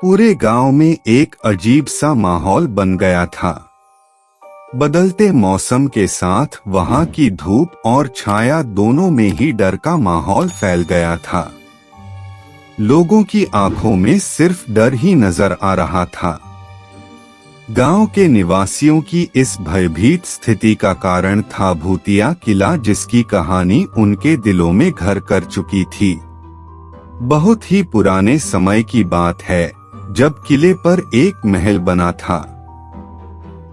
पूरे गांव में एक अजीब सा माहौल बन गया था। बदलते मौसम के साथ वहां की धूप और छाया दोनों में ही डर का माहौल फैल गया था। लोगों की आंखों में सिर्फ डर ही नजर आ रहा था। गांव के निवासियों की इस भयभीत स्थिति का कारण था भूतिया किला, जिसकी कहानी उनके दिलों में घर कर चुकी थी। बहुत ही पुराने समय की बात है, जब किले पर एक महल बना था।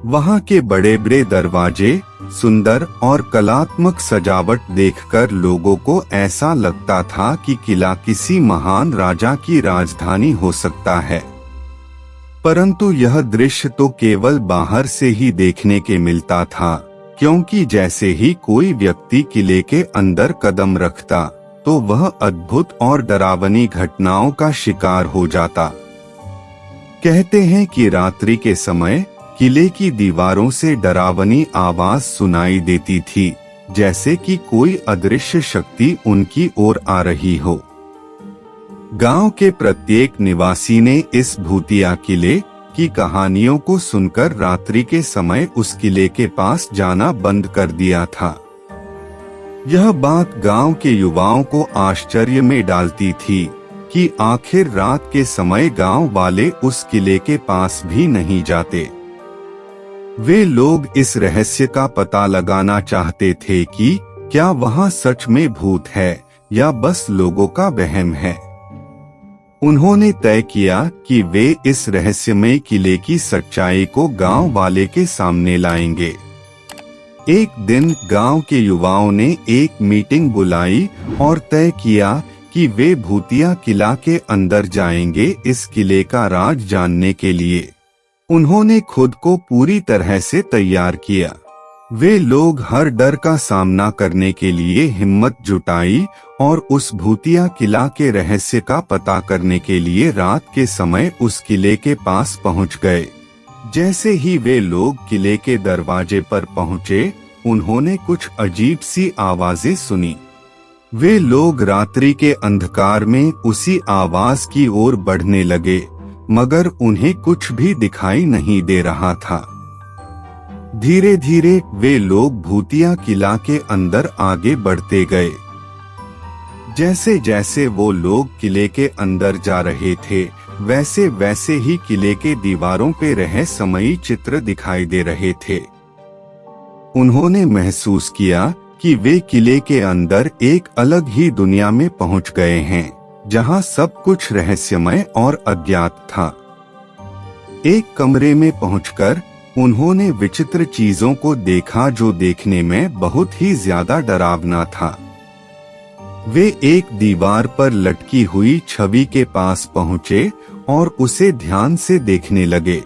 वहां के बड़े बड़े दरवाजे, सुंदर और कलात्मक सजावट देखकर लोगों को ऐसा लगता था कि किला किसी महान राजा की राजधानी हो सकता है। परंतु यह दृश्य तो केवल बाहर से ही देखने के मिलता था, क्योंकि जैसे ही कोई व्यक्ति किले के अंदर कदम रखता तो वह अद्भुत और डरावनी घटनाओं का शिकार हो जाता। कहते हैं कि रात्रि के समय किले की दीवारों से डरावनी आवाज सुनाई देती थी, जैसे कि कोई अदृश्य शक्ति उनकी ओर आ रही हो। गांव के प्रत्येक निवासी ने इस भूतिया किले की कहानियों को सुनकर रात्रि के समय उस किले के पास जाना बंद कर दिया था। यह बात गांव के युवाओं को आश्चर्य में डालती थी कि आखिर रात के समय गांव वाले उस किले के पास भी नहीं जाते। वे लोग इस रहस्य का पता लगाना चाहते थे कि क्या वहां सच में भूत है या बस लोगों का वहम है। उन्होंने तय किया कि वे इस रहस्यमय किले की सच्चाई को गांव वाले के सामने लाएंगे। एक दिन गांव के युवाओं ने एक मीटिंग बुलाई और तय किया कि वे भूतिया किला के अंदर जाएंगे इस किले का राज जानने के लिए। उन्होंने खुद को पूरी तरह से तैयार किया। वे लोग हर डर का सामना करने के लिए हिम्मत जुटाई और उस भूतिया किला के रहस्य का पता करने के लिए रात के समय उस किले के पास पहुंच गए। जैसे ही वे लोग किले के दरवाजे पर पहुंचे, उन्होंने कुछ अजीब सी आवाजें सुनी। वे लोग रात्रि के अंधकार में उसी आवाज की ओर बढ़ने लगे, मगर उन्हें कुछ भी दिखाई नहीं दे रहा था। धीरे धीरे वे लोग भूतिया किला के अंदर आगे बढ़ते गए। जैसे जैसे वो लोग किले के अंदर जा रहे थे, वैसे वैसे ही किले के दीवारों पे रहस्यमयी चित्र दिखाई दे रहे थे। उन्होंने महसूस किया कि वे किले के अंदर एक अलग ही दुनिया में पहुंच गए हैं, जहां सब कुछ रहस्यमय और अज्ञात था। एक कमरे में पहुंचकर उन्होंने विचित्र चीजों को देखा, जो देखने में बहुत ही ज्यादा डरावना था। वे एक दीवार पर लटकी हुई छवि के पास पहुंचे और उसे ध्यान से देखने लगे।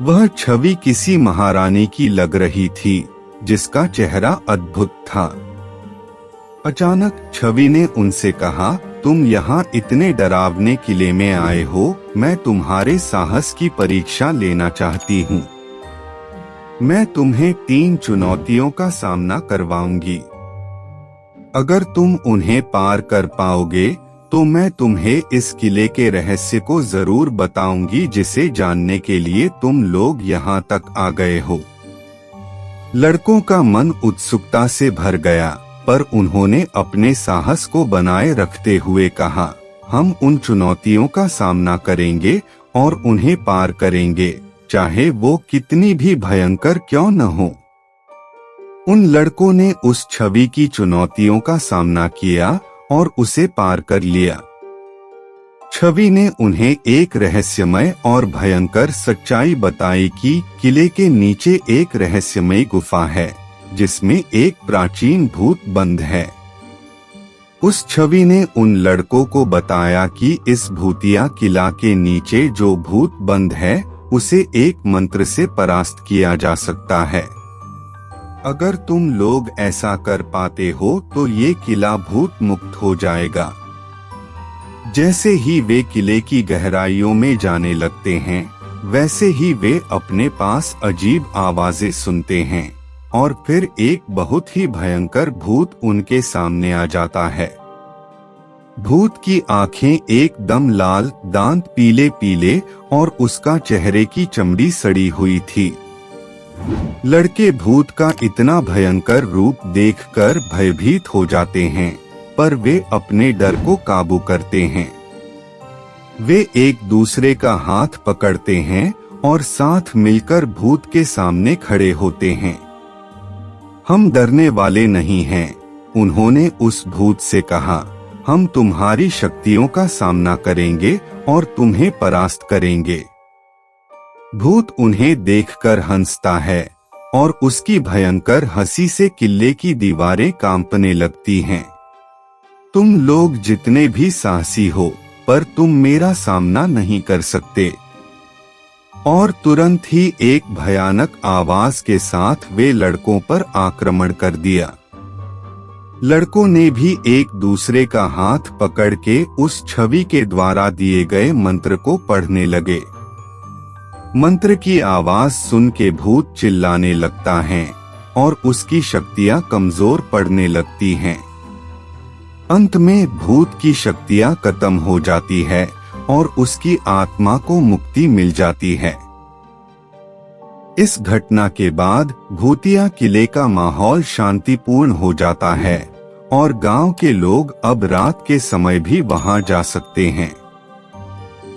वह छवि किसी महारानी की लग रही थी, जिसका चेहरा अद्भुत था। अचानक छवि ने उनसे कहा, तुम यहाँ इतने डरावने किले में आए हो, मैं तुम्हारे साहस की परीक्षा लेना चाहती हूँ। मैं तुम्हें 3 चुनौतियों का सामना करवाऊंगी। अगर तुम उन्हें पार कर पाओगे तो मैं तुम्हें इस किले के रहस्य को जरूर बताऊंगी, जिसे जानने के लिए तुम लोग यहाँ तक आ गए हो। लड़कों का मन उत्सुकता से भर गया, पर उन्होंने अपने साहस को बनाए रखते हुए कहा, हम उन चुनौतियों का सामना करेंगे और उन्हें पार करेंगे, चाहे वो कितनी भी भयंकर क्यों न हो। उन लड़कों ने उस छवि की चुनौतियों का सामना किया और उसे पार कर लिया। छवि ने उन्हें एक रहस्यमय और भयंकर सच्चाई बताई कि किले के नीचे एक रहस्यमय गुफा है, जिसमें एक प्राचीन भूत बंद है। उस छवि ने उन लड़कों को बताया कि इस भूतिया किला के नीचे जो भूत बंद है, उसे एक मंत्र से परास्त किया जा सकता है। अगर तुम लोग ऐसा कर पाते हो तो ये किला भूत मुक्त हो जाएगा। जैसे ही वे किले की गहराइयों में जाने लगते हैं, वैसे ही वे अपने पास अजीब आवाजें सुनते हैं। और फिर एक बहुत ही भयंकर भूत उनके सामने आ जाता है। भूत की आंखें एकदम लाल, दांत पीले पीले और उसका चेहरे की चमड़ी सड़ी हुई थी। लड़के भूत का इतना भयंकर रूप देखकर भयभीत हो जाते हैं, पर वे अपने डर को काबू करते हैं। वे एक दूसरे का हाथ पकड़ते हैं और साथ मिलकर भूत के सामने खड़े होते हैं। हम डरने वाले नहीं हैं, उन्होंने उस भूत से कहा। हम तुम्हारी शक्तियों का सामना करेंगे और तुम्हें परास्त करेंगे। भूत उन्हें देखकर हंसता है और उसकी भयंकर हंसी से किले की दीवारें कांपने लगती हैं। तुम लोग जितने भी साहसी हो, पर तुम मेरा सामना नहीं कर सकते। और तुरंत ही एक भयानक आवाज के साथ वे लड़कों पर आक्रमण कर दिया। लड़कों ने भी एक दूसरे का हाथ पकड़ के उस छवि के द्वारा दिए गए मंत्र को पढ़ने लगे। मंत्र की आवाज सुन के भूत चिल्लाने लगता है और उसकी शक्तियां कमजोर पड़ने लगती हैं। अंत में भूत की शक्तियां खत्म हो जाती है और उसकी आत्मा को मुक्ति मिल जाती है। इस घटना के बाद भूतिया किले का माहौल शांतिपूर्ण हो जाता है और गांव के लोग अब रात के समय भी वहां जा सकते हैं।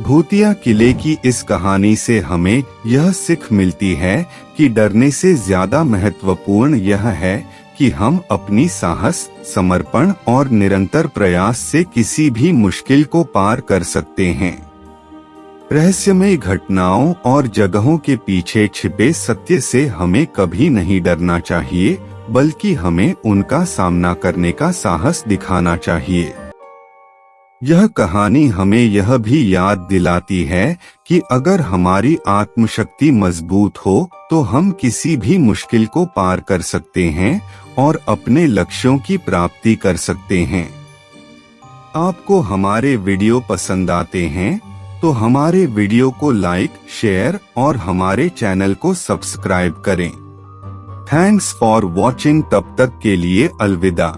भूतिया किले की इस कहानी से हमें यह सीख मिलती है कि डरने से ज्यादा महत्वपूर्ण यह है कि हम अपनी साहस, समर्पण और निरंतर प्रयास से किसी भी मुश्किल को पार कर सकते हैं। रहस्यमय घटनाओं और जगहों के पीछे छिपे सत्य से हमें कभी नहीं डरना चाहिए, बल्कि हमें उनका सामना करने का साहस दिखाना चाहिए। यह कहानी हमें यह भी याद दिलाती है कि अगर हमारी आत्मशक्ति मजबूत हो तो हम किसी भी मुश्किल को पार कर सकते हैं और अपने लक्ष्यों की प्राप्ति कर सकते हैं। आपको हमारे वीडियो पसंद आते हैं तो हमारे वीडियो को लाइक, शेयर और हमारे चैनल को सब्सक्राइब करें। Thanks for watching. तब तक के लिए अलविदा।